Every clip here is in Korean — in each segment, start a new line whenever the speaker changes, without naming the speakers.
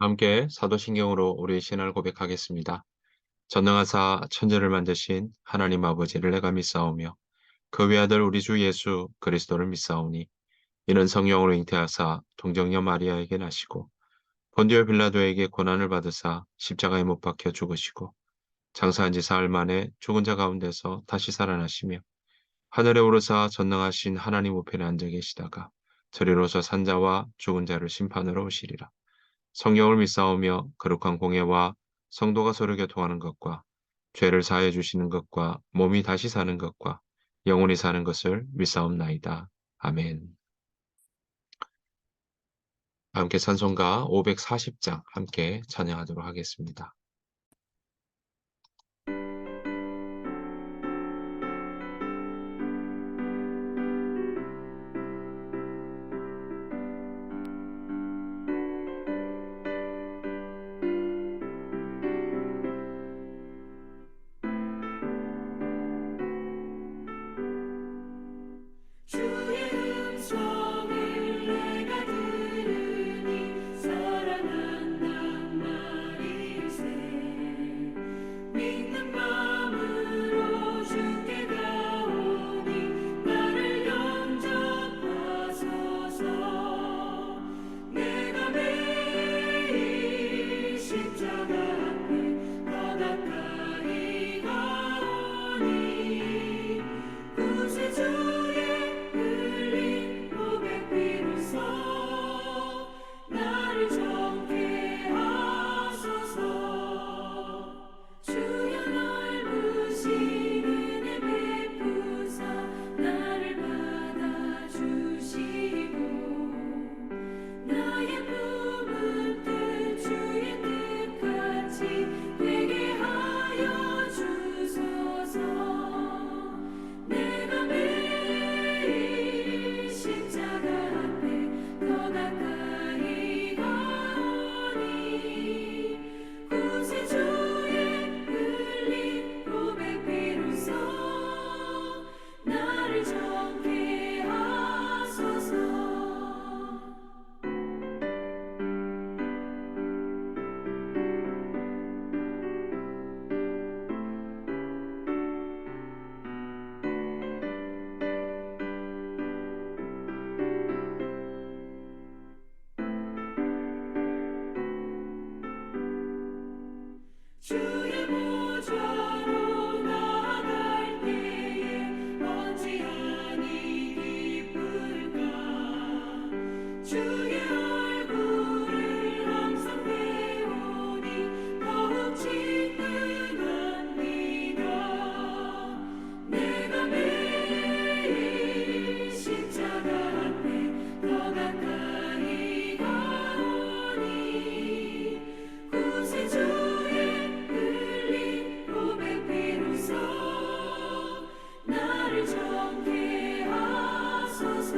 함께 사도신경으로 우리의 신앙을 고백하겠습니다. 전능하사 천지를 만드신 하나님 아버지를 내가 믿사오며 그 외아들 우리 주 예수 그리스도를 믿사오니 이는 성령으로 잉태하사 동정녀 마리아에게 나시고 본디오 빌라도에게 고난을 받으사 십자가에 못 박혀 죽으시고 장사한 지 사흘 만에 죽은 자 가운데서 다시 살아나시며 하늘에 오르사 전능하신 하나님 우편에 앉아 계시다가 저리로서 산자와 죽은 자를 심판으로 오시리라. 성령을 믿사오며 거룩한 공예와 성도가 서로 교통하는 것과 죄를 사해 주시는 것과 몸이 다시 사는 것과 영원히 사는 것을 믿사옵나이다. 아멘. 함께 찬송가 540장 함께 찬양하도록 하겠습니다.
주의 음성을 내가 들으니 사랑한단 말일세. 믿는 마음으로 주께 가오니 나를 영접하소서. 내가 매일 십자가 앞에 더 가까이 가오니 구세주의 흘린 보배 비로소 나를 정케 하소서. 주여 넓으신 은혜 베푸사 나를 받아주시고 나의 품은 뜻 주의 뜻같이 되게 하여 주소서. 내가 매일 십자가 앞에 더 가까이 가오니 구세주의 흘린 보배 비로소 나를 정케 하소서. 주의 보좌로 나아갈 때에 어찌하니 기쁠까. 주의 얼굴을 항상 배우니 더욱 친근합니다. 내가 매일 십자가 앞에 더 가까이 가오니 구세주의 흘린 보배 비로소 나를 정케 하소서.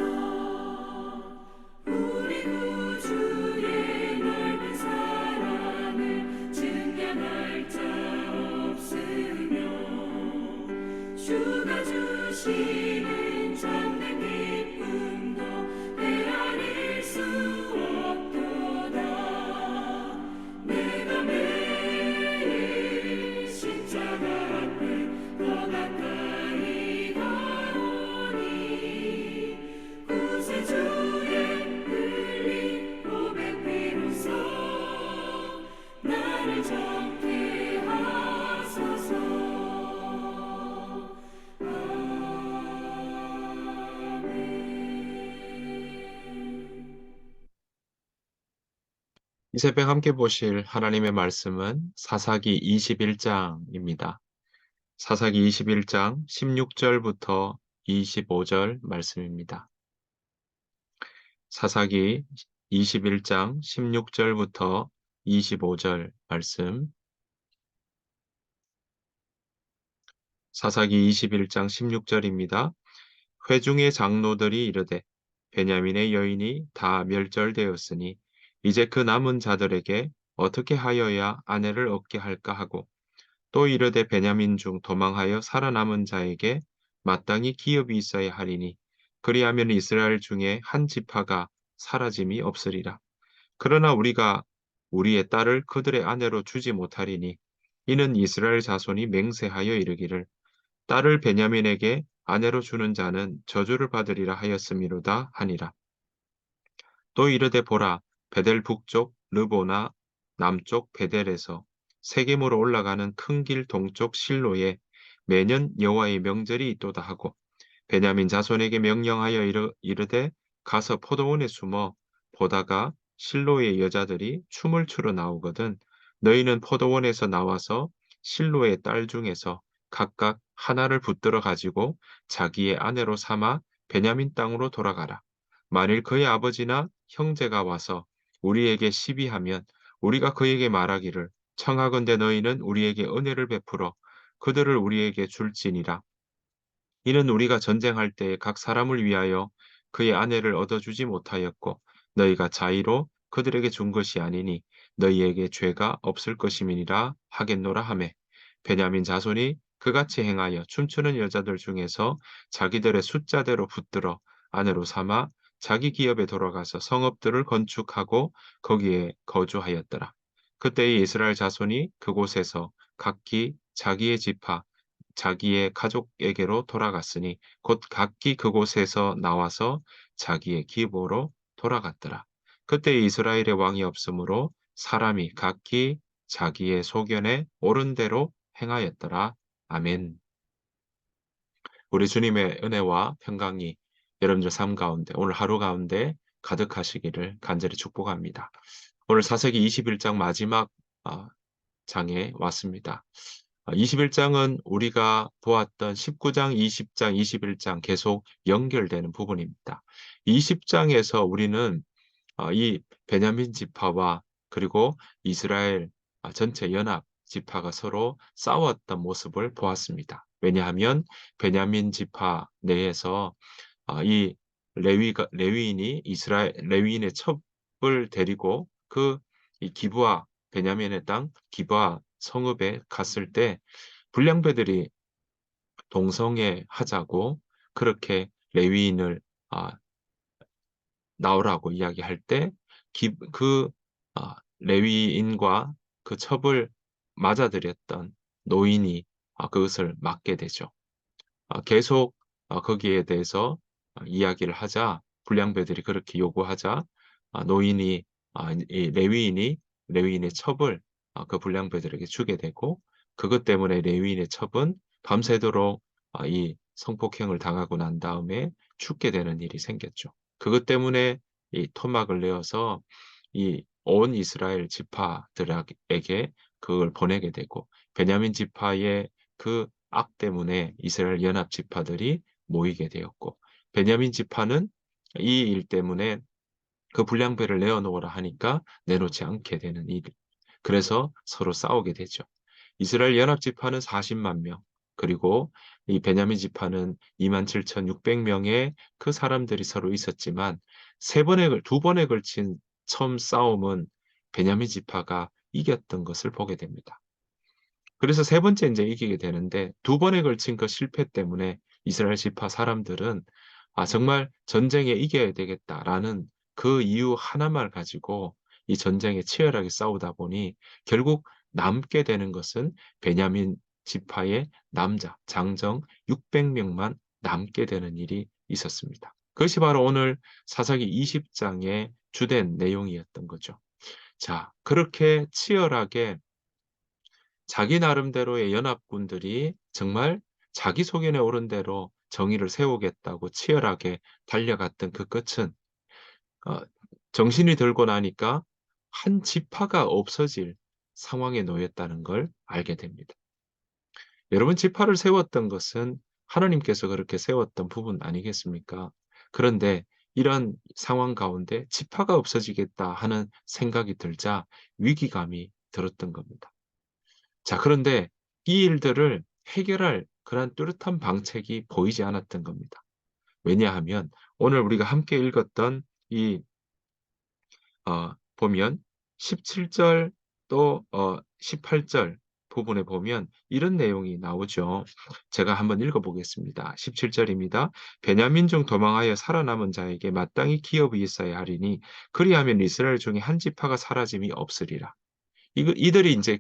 우리 구주의 넓은 사랑을 증량할 자 없으며 주가 주시는 참된 기쁨도 헤아릴 수 없도다. 내가 매일 십자가 앞에 더 가까이 가오니 구세주의 흘린 보배 비로소 나를 정케 하소서. 아멘.
이 새벽 함께 보실 하나님의 말씀은 사사기 21장입니다. 사사기 21장 16절부터 25절 말씀입니다. 사사기 21장 16절부터 25절 말씀. 사사기 21장 16절입니다. 회중의 장로들이 이르되 베냐민의 여인이 다 멸절되었으니 이제 그 남은 자들에게 어떻게 하여야 아내를 얻게 할까 하고 또 이르되 베냐민 중 도망하여 살아남은 자에게 마땅히 기업이 있어야 하리니 그리하면 이스라엘 중에 한 지파가 사라짐이 없으리라. 그러나 우리가 우리의 딸을 그들의 아내로 주지 못하리니 이는 이스라엘 자손이 맹세하여 이르기를 딸을 베냐민에게 아내로 주는 자는 저주를 받으리라 하였음이로다 하니라. 또 이르되 보라 베델 북쪽 르보나 남쪽 베델에서 세겜으로 올라가는 큰 길 동쪽 실로에 매년 여호와의 명절이 있도다 하고 베냐민 자손에게 명령하여 이르되 가서 포도원에 숨어 보다가 실로의 여자들이 춤을 추러 나오거든 너희는 포도원에서 나와서 실로의 딸 중에서 각각 하나를 붙들어 가지고 자기의 아내로 삼아 베냐민 땅으로 돌아가라. 만일 그의 아버지나 형제가 와서 우리에게 시비하면 우리가 그에게 말하기를 청하건대 너희는 우리에게 은혜를 베풀어 그들을 우리에게 줄지니라. 이는 우리가 전쟁할 때에 각 사람을 위하여 그의 아내를 얻어주지 못하였고 너희가 자의로 그들에게 준 것이 아니니 너희에게 죄가 없을 것임이니라 하겠노라 하매 베냐민 자손이 그같이 행하여 춤추는 여자들 중에서 자기들의 숫자대로 붙들어 아내로 삼아 자기 기업에 돌아가서 성읍들을 건축하고 거기에 거주하였더라. 그때의 이스라엘 자손이 그곳에서 각기 자기의 지파 자기의 가족에게로 돌아갔으니 곧 각기 그곳에서 나와서 자기의 기보로 돌아갔더라. 그때 이스라엘의 왕이 없으므로 사람이 각기 자기의 소견에 옳은 대로 행하였더라. 아멘. 우리 주님의 은혜와 평강이 여러분들 삶 가운데 오늘 하루 가운데 가득하시기를 간절히 축복합니다. 오늘 사사기 21장 마지막 아, 장에 왔습니다. 21장은 우리가 보았던 19장, 20장, 21장 계속 연결되는 부분입니다. 20장에서 우리는 이 베냐민 지파와 그리고 이스라엘 전체 연합 지파가 서로 싸웠던 모습을 보았습니다. 왜냐하면 베냐민 지파 내에서 이 레위인이 이스라엘 레위인의 첩을 데리고 이 기브아 베냐민의 땅 기브아 성읍에 갔을 때 불량배들이 동성애 하자고 그렇게 레위인을 아, 나오라고 이야기할 때 레위인과 그 첩을 맞아들였던 노인이 그것을 막게 되죠. 계속 거기에 대해서 이야기를 하자 불량배들이 그렇게 요구하자 노인이 이 레위인의 첩을 그 불량배들에게 주게 되고 그것 때문에 레위인의 첩은 밤새도록 이 성폭행을 당하고 난 다음에 죽게 되는 일이 생겼죠. 그것 때문에 이 토막을 내어서 이 온 이스라엘 지파들에게 그걸 보내게 되고 베냐민 지파의 그 악 때문에 이스라엘 연합 지파들이 모이게 되었고 베냐민 지파는 이 일 때문에 그 불량배를 내어놓으라 하니까 내놓지 않게 되는 일. 그래서 서로 싸우게 되죠. 이스라엘 연합 지파는 40만 명, 그리고 이 베냐민 지파는 27,600명의 그 사람들이 서로 있었지만 두 번에 걸친 처음 싸움은 베냐민 지파가 이겼던 것을 보게 됩니다. 그래서 세 번째 이제 이기게 되는데 두 번에 걸친 그 실패 때문에 이스라엘 지파 사람들은 정말 전쟁에 이겨야 되겠다라는 그 이유 하나만 가지고 이 전쟁에 치열하게 싸우다 보니 결국 남게 되는 것은 베냐민 지파의 남자 장정 600명만 남게 되는 일이 있었습니다. 그것이 바로 오늘 사사기 20장의 주된 내용이었던 거죠. 자, 그렇게 치열하게 자기 나름대로의 연합군들이 정말 자기 소견에 오른 대로 정의를 세우겠다고 치열하게 달려갔던 그 끝은 어, 정신이 들고 나니까 한 지파가 없어질 상황에 놓였다는 걸 알게 됩니다. 여러분, 지파를 세웠던 것은 하나님께서 그렇게 세웠던 부분 아니겠습니까? 그런데 이런 상황 가운데 지파가 없어지겠다 하는 생각이 들자 위기감이 들었던 겁니다. 자, 그런데 이 일들을 해결할 그런 뚜렷한 방책이 보이지 않았던 겁니다. 왜냐하면 오늘 우리가 함께 읽었던 이 보면 17절 또 18절 부분에 보면 이런 내용이 나오죠. 제가 한번 읽어보겠습니다. 17절입니다. 베냐민 중 도망하여 살아남은 자에게 마땅히 기업이 있어야 하리니 그리하면 이스라엘 중에 한 지파가 사라짐이 없으리라. 이들이 이제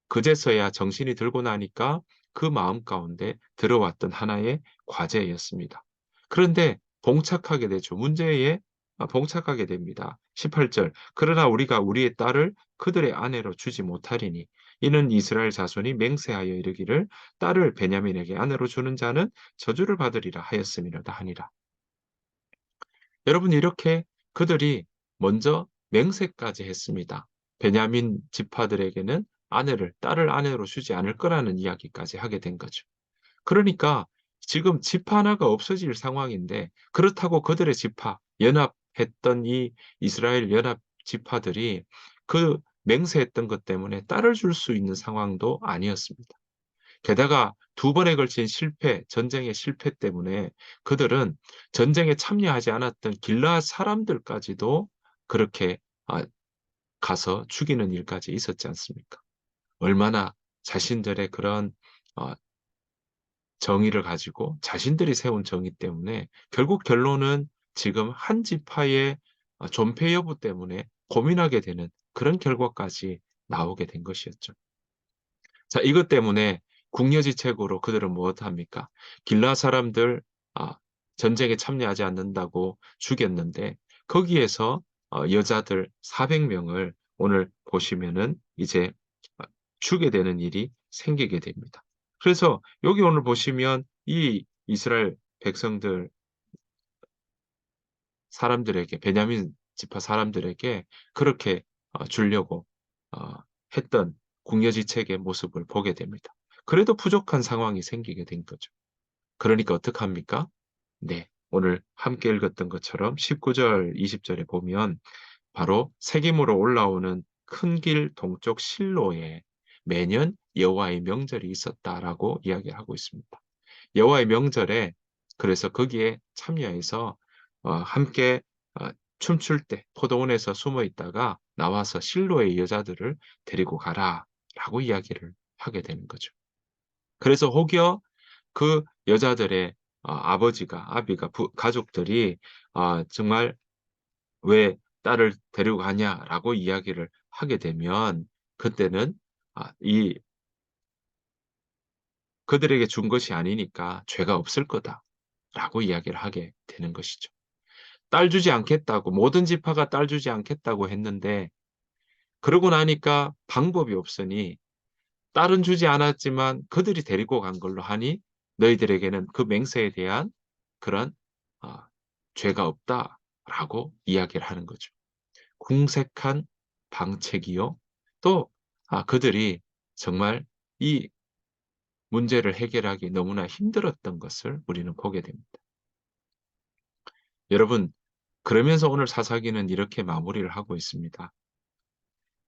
그제서야 정신이 들고 나니까 그 마음 가운데 들어왔던 하나의 과제였습니다. 그런데 봉착하게 되죠. 문제에 봉착하게 됩니다. 18절. 그러나 우리가 우리의 딸을 그들의 아내로 주지 못하리니 이는 이스라엘 자손이 맹세하여 이르기를 딸을 베냐민에게 아내로 주는 자는 저주를 받으리라 하였음이로다 하니라. 여러분 이렇게 그들이 먼저 맹세까지 했습니다. 베냐민 지파들에게는 딸을 아내로 주지 않을 거라는 이야기까지 하게 된 거죠. 그러니까 지금 지파 하나가 없어질 상황인데 그렇다고 그들의 지파, 연합했던 이 이스라엘 연합 지파들이 그 맹세했던 것 때문에 딸을 줄 수 있는 상황도 아니었습니다. 게다가 두 번에 걸친 전쟁의 실패 때문에 그들은 전쟁에 참여하지 않았던 길르앗 사람들까지도 그렇게 아, 가서 죽이는 일까지 있었지 않습니까? 얼마나 자신들의 그런 어, 정의를 가지고 자신들이 세운 정의 때문에 결국 결론은 지금 한 지파의 존폐 여부 때문에 고민하게 되는 그런 결과까지 나오게 된 것이었죠. 자, 이것 때문에 궁여지책으로 그들은 무엇합니까? 길라 사람들 아, 전쟁에 참여하지 않는다고 죽였는데 거기에서 여자들 400명을 오늘 보시면은 이제 주게 되는 일이 생기게 됩니다. 그래서 여기 오늘 보시면 이 이스라엘 백성들 사람들에게 베냐민 지파 사람들에게 그렇게 주려고 어, 했던 궁여지책의 모습을 보게 됩니다. 그래도 부족한 상황이 생기게 된 거죠. 그러니까 어떡합니까? 네, 오늘 함께 읽었던 것처럼 19절, 20절에 보면 바로 세김으로 올라오는 큰 길 동쪽 실로에 매년 여호와의 명절이 있었다라고 이야기하고 있습니다. 여호와의 명절에 그래서 거기에 참여해서 함께 춤출 때 포도원에서 숨어 있다가 나와서 실로의 여자들을 데리고 가라라고 이야기를 하게 되는 거죠. 그래서 혹여 그 여자들의 아비가 가족들이 정말 왜 딸을 데리고 가냐라고 이야기를 하게 되면 그때는 이 그들에게 준 것이 아니니까 죄가 없을 거다라고 이야기를 하게 되는 것이죠. 딸 주지 않겠다고 모든 지파가 딸 주지 않겠다고 했는데 그러고 나니까 방법이 없으니 딸은 주지 않았지만 그들이 데리고 간 걸로 하니 너희들에게는 그 맹세에 대한 그런 아, 죄가 없다라고 이야기를 하는 거죠. 궁색한 방책이요. 또 그들이 정말 이 문제를 해결하기 너무나 힘들었던 것을 우리는 보게 됩니다. 여러분, 그러면서 오늘 사사기는 이렇게 마무리를 하고 있습니다.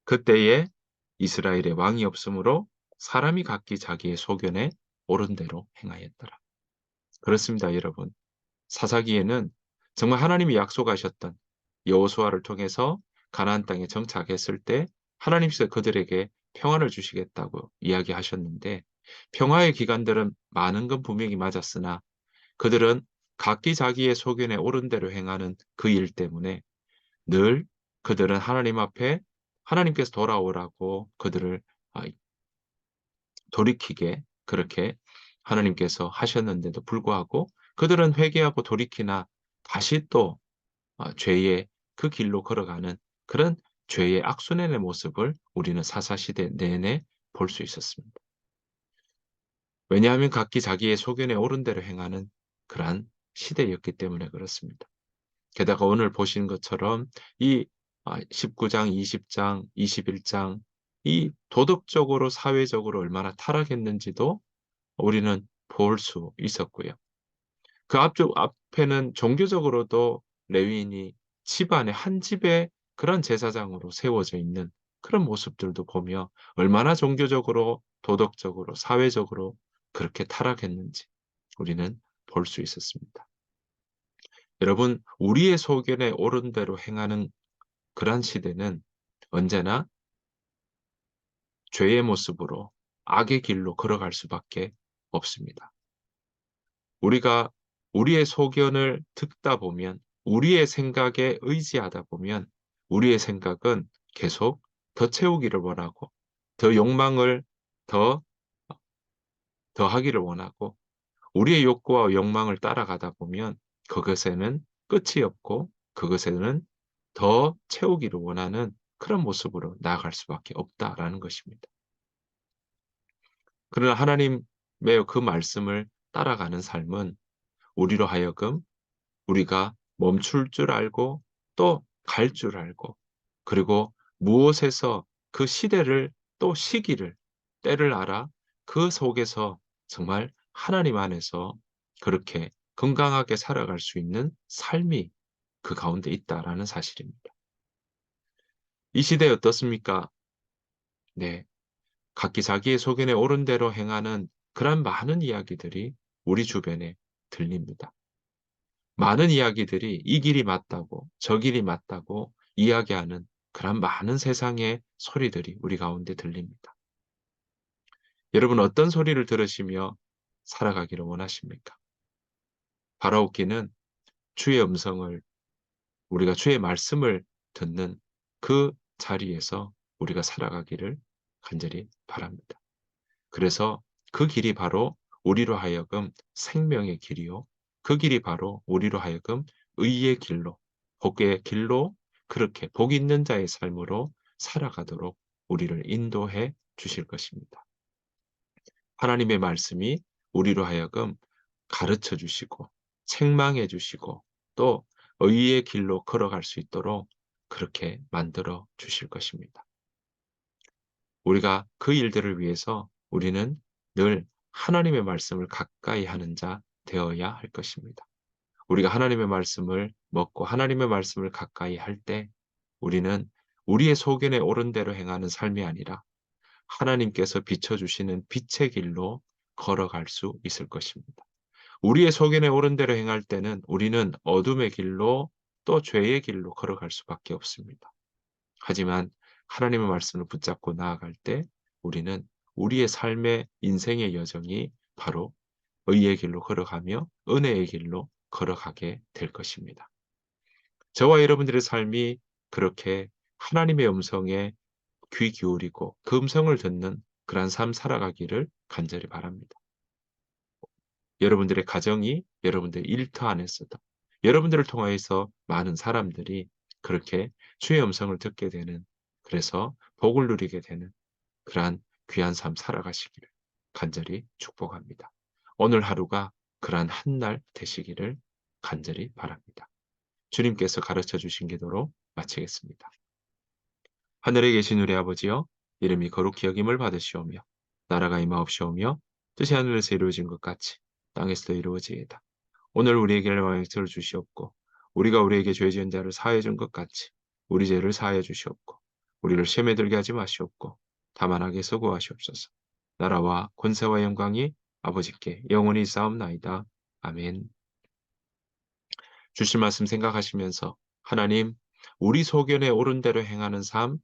그때에 이스라엘의 왕이 없으므로 사람이 각기 자기의 소견에 옳은 대로 행하였더라. 그렇습니다, 여러분. 사사기에는 정말 하나님이 약속하셨던 여호수아를 통해서 가나안 땅에 정착했을 때 하나님께서 그들에게 평안을 주시겠다고 이야기하셨는데 평화의 기간들은 많은 건 분명히 맞았으나 그들은 각기 자기의 소견에 옳은 대로 행하는 그 일 때문에 늘 그들은 하나님 앞에 하나님께서 돌아오라고 그들을 아, 돌이키게 그렇게 하나님께서 하셨는데도 불구하고 그들은 회개하고 돌이키나 다시 또 죄의 그 길로 걸어가는 그런 죄의 악순환의 모습을 우리는 사사시대 내내 볼 수 있었습니다. 왜냐하면 각기 자기의 소견에 옳은 대로 행하는 그러한 시대였기 때문에 그렇습니다. 게다가 오늘 보신 것처럼 이 19장, 20장, 21장 이 도덕적으로 사회적으로 얼마나 타락했는지도 우리는 볼 수 있었고요. 그 앞에는 종교적으로도 레위인이 집안의 한 집의 그런 제사장으로 세워져 있는 그런 모습들도 보며 얼마나 종교적으로 도덕적으로 사회적으로 그렇게 타락했는지 우리는 볼 수 있었습니다. 여러분, 우리의 소견에 옳은 대로 행하는 그러한 시대는 언제나 죄의 모습으로 악의 길로 걸어갈 수밖에 없습니다. 우리가 우리의 소견을 듣다 보면, 우리의 생각에 의지하다 보면 우리의 생각은 계속 더 채우기를 원하고 더 욕망을 더 더하기를 원하고, 우리의 욕구와 욕망을 따라가다 보면 그것에는 끝이 없고 그것에는 더 채우기를 원하는 그런 모습으로 나아갈 수밖에 없다라는 것입니다. 그러나 하나님의 그 말씀을 따라가는 삶은 우리로 하여금 우리가 멈출 줄 알고 또 갈 줄 알고, 그리고 무엇에서 그 시대를 또 시기를 때를 알아 그 속에서 정말 하나님 안에서 그렇게 건강하게 살아갈 수 있는 삶이 그 가운데 있다라는 사실입니다. 이 시대에 어떻습니까? 네. 각기 자기의 소견에 옳은 대로 행하는 그런 많은 이야기들이 우리 주변에 들립니다. 많은 이야기들이 이 길이 맞다고 저 길이 맞다고 이야기하는 그런 많은 세상의 소리들이 우리 가운데 들립니다. 여러분, 어떤 소리를 들으시며 살아가기를 원하십니까? 바라옵기는 주의 음성을, 우리가 주의 말씀을 듣는 그 자리에서 우리가 살아가기를 간절히 바랍니다. 그래서 그 길이 바로 우리로 하여금 생명의 길이요, 그 길이 바로 우리로 하여금 의의 길로, 복의 길로, 그렇게 복 있는 자의 삶으로 살아가도록 우리를 인도해 주실 것입니다. 하나님의 말씀이 우리로 하여금 가르쳐 주시고 책망해 주시고 또 의의 길로 걸어갈 수 있도록 그렇게 만들어 주실 것입니다. 우리가 그 일들을 위해서 우리는 늘 하나님의 말씀을 가까이 하는 자 되어야 할 것입니다. 우리가 하나님의 말씀을 먹고 하나님의 말씀을 가까이 할 때 우리는 우리의 소견에 옳은 대로 행하는 삶이 아니라 하나님께서 비춰주시는 빛의 길로 걸어갈 수 있을 것입니다. 우리의 소견에 옳은 대로 행할 때는 우리는 어둠의 길로 또 죄의 길로 걸어갈 수밖에 없습니다. 하지만 하나님의 말씀을 붙잡고 나아갈 때 우리는 우리의 삶의 인생의 여정이 바로 의의 길로 걸어가며 은혜의 길로 걸어가게 될 것입니다. 저와 여러분들의 삶이 그렇게 하나님의 음성에 귀 기울이고 그 음성을 듣는 그러한 삶 살아가기를 간절히 바랍니다. 여러분들의 가정이, 여러분들의 일터 안에서도 여러분들을 통하여서 많은 사람들이 그렇게 주의 음성을 듣게 되는, 그래서 복을 누리게 되는 그러한 귀한 삶 살아가시기를 간절히 축복합니다. 오늘 하루가 그러한 한 날 되시기를 간절히 바랍니다. 주님께서 가르쳐 주신 기도로 마치겠습니다. 하늘에 계신 우리 아버지여, 이름이 거룩히 여김을 받으시오며 나라가 임하옵시오며 뜻이 하늘에서 이루어진 것 같이 땅에서도 이루어지이다. 오늘 우리에게 일용할 주시옵고 우리가 우리에게 죄 지은 자를 사하여 준 것 같이 우리 죄를 사하여 주시옵고 우리를 시험에 들게 하지 마시옵고 다만 악에서 구하시옵소서. 나라와 권세와 영광이 아버지께 영원히 있사옵나이다. 아멘. 주신 말씀 생각하시면서 하나님, 우리 소견에 옳은 대로 행하는 삶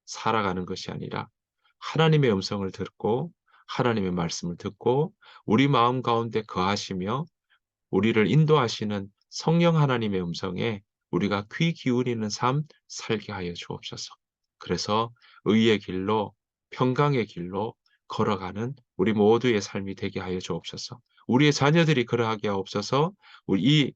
살아가는 것이 아니라 하나님의 음성을 듣고 하나님의 말씀을 듣고 우리 마음 가운데 거하시며 우리를 인도하시는 성령 하나님의 음성에 우리가 귀 기울이는 삶 살게 하여 주옵소서. 그래서 의의 길로, 평강의 길로 걸어가는 우리 모두의 삶이 되게 하여 주옵소서. 우리의 자녀들이 그러하게 하옵소서. 우리 이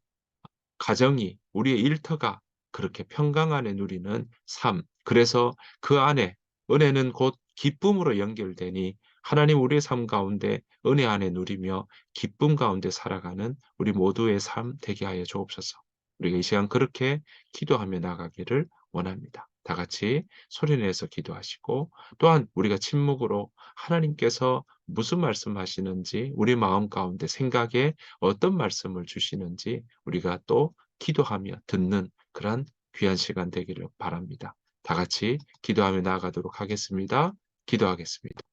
가정이, 우리의 일터가 그렇게 평강 안에 누리는 삶, 그래서 그 안에 은혜는 곧 기쁨으로 연결되니 하나님 우리의 삶 가운데 은혜 안에 누리며 기쁨 가운데 살아가는 우리 모두의 삶 되게 하여 주옵소서. 우리가 이 시간 그렇게 기도하며 나가기를 원합니다. 다 같이 소리내서 기도하시고 또한 우리가 침묵으로 하나님께서 무슨 말씀하시는지 우리 마음 가운데 생각에 어떤 말씀을 주시는지 우리가 또 기도하며 듣는 그러한 귀한 시간 되기를 바랍니다. 다 같이 기도하며 나아가도록 하겠습니다. 기도하겠습니다.